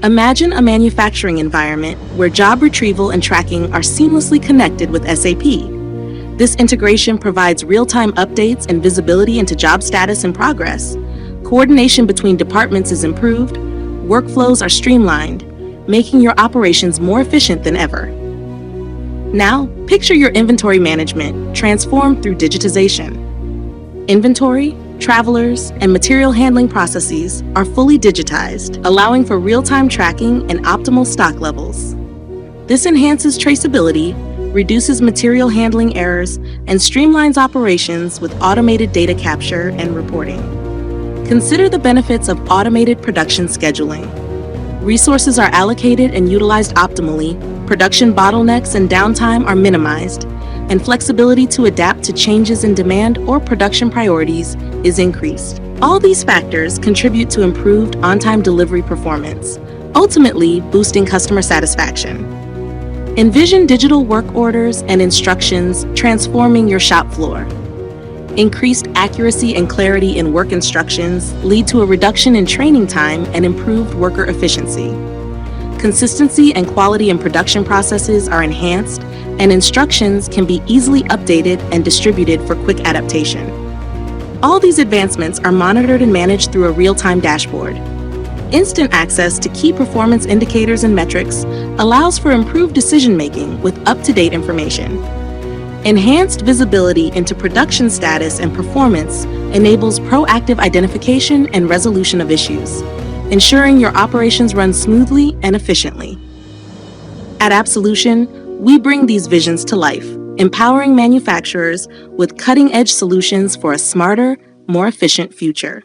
Imagine a manufacturing environment where job retrieval and tracking are seamlessly connected with SAP. This integration provides real-time updates and visibility into job status and progress. Coordination between departments is improved, workflows are streamlined, making your operations more efficient than ever. Now, picture your inventory management transformed through digitization. Inventory, travelers, and material handling processes are fully digitized, allowing for real-time tracking and optimal stock levels. This enhances traceability, reduces material handling errors, and streamlines operations with automated data capture and reporting. Consider the benefits of automated production scheduling. Resources are allocated and utilized optimally, production bottlenecks and downtime are minimized, and flexibility to adapt to changes in demand or production priorities is increased. All these factors contribute to improved on-time delivery performance, ultimately boosting customer satisfaction. Envision digital work orders and instructions transforming your shop floor. Increased accuracy and clarity in work instructions lead to a reduction in training time and improved worker efficiency. Consistency and quality in production processes are enhanced, and instructions can be easily updated and distributed for quick adaptation. All these advancements are monitored and managed through a real-time dashboard. Instant access to key performance indicators and metrics allows for improved decision-making with up-to-date information. Enhanced visibility into production status and performance enables proactive identification and resolution of issues, ensuring your operations run smoothly and efficiently. At Absolution, we bring these visions to life, empowering manufacturers with cutting-edge solutions for a smarter, more efficient future.